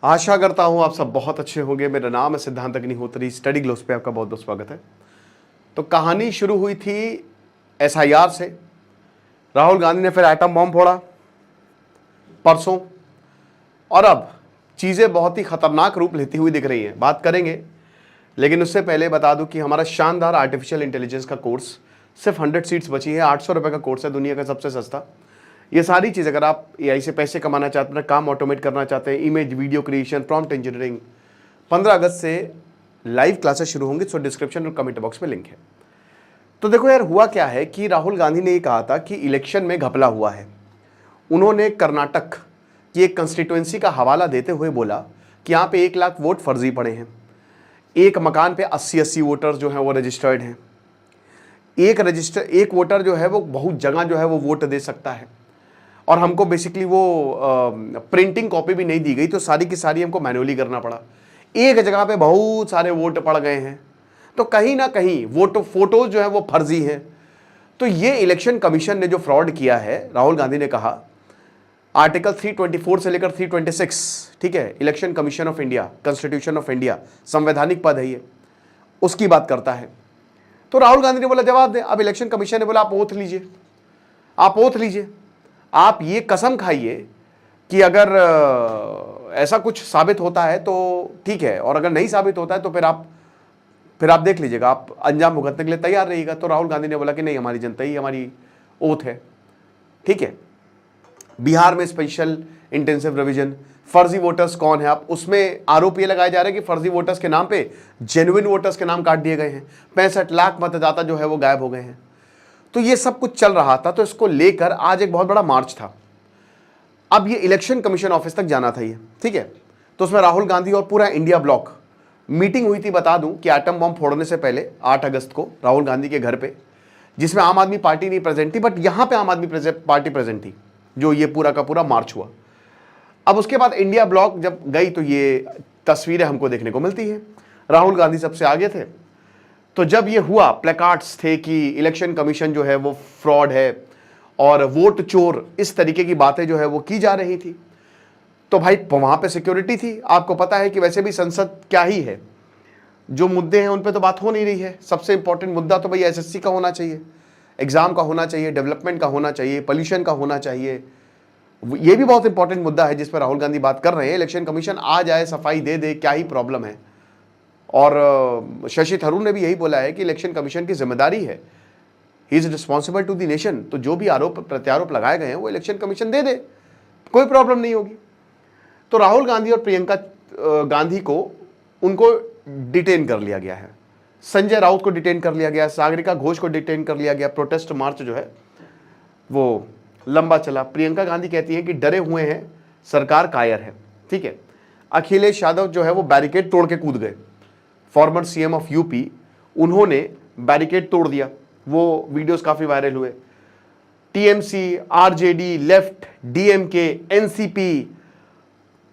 आशा करता हूं आप सब बहुत अच्छे होंगे। मेरा नाम है सिद्धांत अग्निहोत्री। स्टडी ग्लोस पे आपका बहुत बहुत स्वागत है। तो कहानी शुरू हुई थी एसआईआर से। राहुल गांधी ने फिर एटम बॉम्ब फोड़ा परसों, और अब चीजें बहुत ही खतरनाक रूप लेती हुई दिख रही हैं। बात करेंगे, लेकिन उससे पहले बता दूं कि हमारा शानदार आर्टिफिशियल इंटेलिजेंस का कोर्स सिर्फ 100 सीट्स बची है। 800 रुपए का कोर्स है, दुनिया का सबसे सस्ता। ये सारी चीज़, अगर आप एआई से पैसे कमाना चाहते हैं, काम ऑटोमेट करना चाहते हैं, image video creation, prompt engineering, 15 अगस्त से लाइव क्लासेस शुरू होंगी। सो डिस्क्रिप्शन और कमेंट बॉक्स में लिंक है। तो देखो यार, हुआ क्या है कि राहुल गांधी ने ये कहा था कि इलेक्शन में घपला हुआ है। उन्होंने कर्नाटक की एक कंस्टिट्यूएंसी का हवाला देते हुए बोला कि यहाँ पे 1 लाख वोट फर्जी पड़े हैं। एक मकान पे 80 वोटर जो हैं वो रजिस्टर्ड हैं। एक वोटर जो है वो बहुत जगह जो है वो वोट दे सकता है, और हमको बेसिकली वो प्रिंटिंग कॉपी भी नहीं दी गई, तो सारी की सारी हमको मैनुअली करना पड़ा। एक जगह पे बहुत सारे वोट पड़ गए हैं, तो कहीं ना कहीं फोटोज जो है वो फर्जी हैं। तो ये इलेक्शन कमीशन ने जो फ्रॉड किया है, राहुल गांधी ने कहा, आर्टिकल 324 से लेकर 326, ठीक है, election commission of India, constitution of India, संवैधानिक पद है ये, उसकी बात करता है। तो राहुल गांधी ने बोला जवाब दे। अब इलेक्शन कमीशन ने बोला आप ओथ लीजिए, आप ओथ लीजिए, आप ये कसम खाइए कि अगर ऐसा कुछ साबित होता है तो ठीक है, और अगर नहीं साबित होता है तो फिर आप देख लीजिएगा, आप अंजाम भुगतने के लिए तैयार रहिएगा। तो राहुल गांधी ने बोला कि नहीं, हमारी जनता ही हमारी ओथ है, ठीक है। बिहार में स्पेशल इंटेंसिव रिवीजन, फर्जी वोटर्स कौन है, आप उसमें आरोप ये लगाए जा रहे हैं कि फर्जी वोटर्स के नाम पे जेन्युइन वोटर्स के नाम काट दिए गए हैं। 65 लाख मतदाता जो है वो गायब हो गए हैं। तो ये सब कुछ चल रहा था, तो इसको लेकर आज एक बहुत बड़ा मार्च था। अब ये इलेक्शन कमीशन ऑफिस तक जाना था ये, ठीक है। तो उसमें राहुल गांधी और पूरा इंडिया ब्लॉक मीटिंग हुई थी। बता दूं कि एटम बम फोड़ने से पहले 8 अगस्त को राहुल गांधी के घर पे, जिसमें आम आदमी पार्टी नहीं प्रेजेंट थी, बट यहां पे आम आदमी पार्टी प्रेजेंट थी, जो ये पूरा का पूरा मार्च हुआ। अब उसके बाद इंडिया ब्लॉक जब गई तो ये तस्वीरें हमको देखने को मिलती है। राहुल गांधी सबसे आगे थे। तो जब ये हुआ, प्लेकार्ड्स थे कि इलेक्शन कमीशन जो है वो फ्रॉड है और वोट चोर, इस तरीके की बातें जो है वो की जा रही थी। तो भाई वहां पे सिक्योरिटी थी। आपको पता है कि वैसे भी संसद क्या ही है, जो मुद्दे हैं उन पे तो बात हो नहीं रही है। सबसे इंपॉर्टेंट मुद्दा तो भाई एसएससी का होना चाहिए, एग्जाम का होना चाहिए, डेवलपमेंट का होना चाहिए, पोल्यूशन का होना चाहिए। ये भी बहुत इंपॉर्टेंट मुद्दा है जिस पर राहुल गांधी बात कर रहे हैं। इलेक्शन कमीशन आ जाए, सफाई दे दे, क्या ही प्रॉब्लम है। और शशि थरूर ने भी यही बोला है कि इलेक्शन कमीशन की जिम्मेदारी है, he is responsible to the nation. तो जो भी आरोप प्रत्यारोप लगाए गए हैं वो इलेक्शन कमीशन दे दे, कोई प्रॉब्लम नहीं होगी। तो राहुल गांधी और प्रियंका गांधी को, उनको डिटेन कर लिया गया है। संजय राउत को डिटेन कर लिया गया, सागरिका घोष को डिटेन कर लिया गया। प्रोटेस्ट मार्च जो है वो लंबा चला। प्रियंका गांधी कहती है कि डरे हुए हैं, सरकार कायर है, ठीक है। अखिलेश यादव जो है वो बैरिकेड तोड़ के कूद गए, फॉर्मर सीएम ऑफ यूपी, उन्होंने बैरिकेड तोड़ दिया। वो वीडियोस काफी वायरल हुए। TMC, RJD, left, DMK, NCP,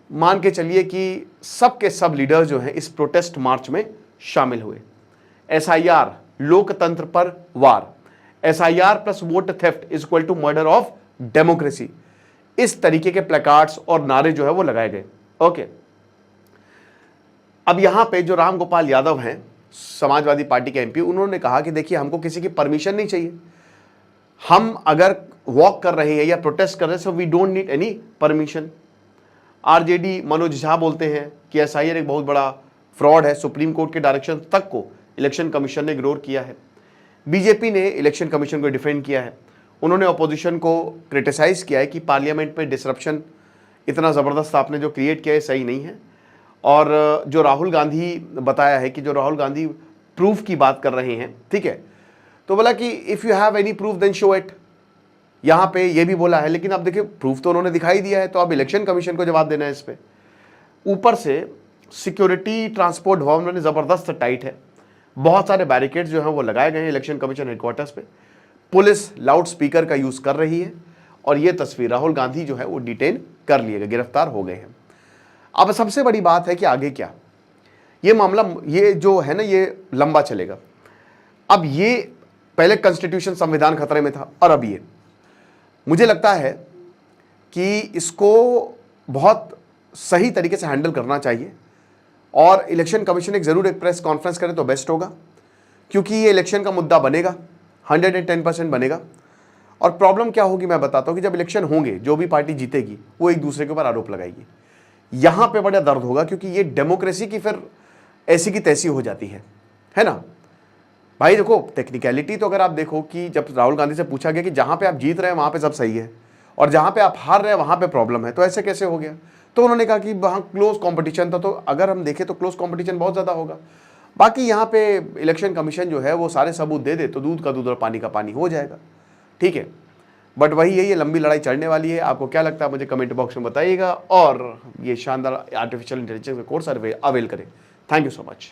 मान के चलिए कि सब के सब लीडर जो हैं इस प्रोटेस्ट मार्च में शामिल हुए। एसआईआर, लोकतंत्र पर वार, SIR plus vote theft is equal to murder of democracy, इस तरीके के प्लेकार्ड्स और नारे जो है वो लगाए गए। ओके, अब यहां पे जो राम गोपाल यादव हैं, समाजवादी पार्टी के एमपी, उन्होंने कहा कि देखिए, हमको किसी की परमिशन नहीं चाहिए। हम अगर वॉक कर रहे हैं या प्रोटेस्ट कर रहे हैं, so we don't need any permission. RJD Manoj Jha बोलते हैं कि एसआईआर एक बहुत बड़ा फ्रॉड है, सुप्रीम कोर्ट के डायरेक्शन तक को इलेक्शन कमीशन ने इग्नोर किया है। बीजेपी ने इलेक्शन कमीशन को डिफेंड किया है। उन्होंने अपोजिशन को क्रिटिसाइज किया है कि पार्लियामेंट में डिसरप्शन इतना ज़बरदस्त आपने जो क्रिएट किया है सही नहीं है। और जो राहुल गांधी बताया है कि जो राहुल गांधी प्रूफ की बात कर रहे हैं, ठीक है, तो बोला कि if you have any proof then show it. यहाँ पे ये भी बोला है, लेकिन अब देखिए प्रूफ तो उन्होंने दिखाई दिया है, तो अब इलेक्शन कमीशन को जवाब देना है इस पर। ऊपर से सिक्योरिटी ट्रांसपोर्ट भवन में ज़बरदस्त टाइट है, बहुत सारे बैरिकेड्स जो हैं वो लगाए गए हैं इलेक्शन कमीशन हेडक्वार्टर्स पे। पुलिस लाउड स्पीकर का यूज़ कर रही है, और ये तस्वीर राहुल गांधी जो है वो डिटेन कर लिए गए, गिरफ्तार हो गए हैं। अब सबसे बड़ी बात है कि आगे क्या, ये मामला ये जो है ना ये लंबा चलेगा। अब ये पहले कॉन्स्टिट्यूशन संविधान खतरे में था, और अब ये मुझे लगता है कि इसको बहुत सही तरीके से हैंडल करना चाहिए। और इलेक्शन कमीशन एक प्रेस कॉन्फ्रेंस करे तो बेस्ट होगा, क्योंकि ये इलेक्शन का मुद्दा बनेगा, 110% बनेगा। और प्रॉब्लम क्या होगी मैं बताता हूँ कि जब इलेक्शन होंगे, जो भी पार्टी जीतेगी वो एक दूसरे के ऊपर आरोप लगाएगी। यहाँ पे बड़ा दर्द होगा, क्योंकि ये डेमोक्रेसी की फिर ऐसी की तैसी हो जाती है ना भाई। देखो टेक्निकलिटी तो अगर आप देखो कि जब राहुल गांधी से पूछा गया कि जहाँ पे आप जीत रहे हैं वहाँ पे सब सही है और जहाँ पे आप हार रहे हैं वहाँ पे प्रॉब्लम है, तो ऐसे कैसे हो गया? तो उन्होंने कहा कि वहाँ क्लोज कंपटीशन था। तो अगर हम देखें तो क्लोज कंपटीशन बहुत ज़्यादा होगा। बाकी यहाँ पे इलेक्शन कमीशन जो है वो सारे सबूत दे दे तो दूध का दूध और पानी का पानी हो जाएगा, ठीक है। बट वही है, ये लंबी लड़ाई चढ़ने वाली है। आपको क्या लगता है मुझे कमेंट बॉक्स में बताइएगा, और ये शानदार आर्टिफिशियल इंटेलिजेंस का कोर्स अवेल करें। Thank you so much.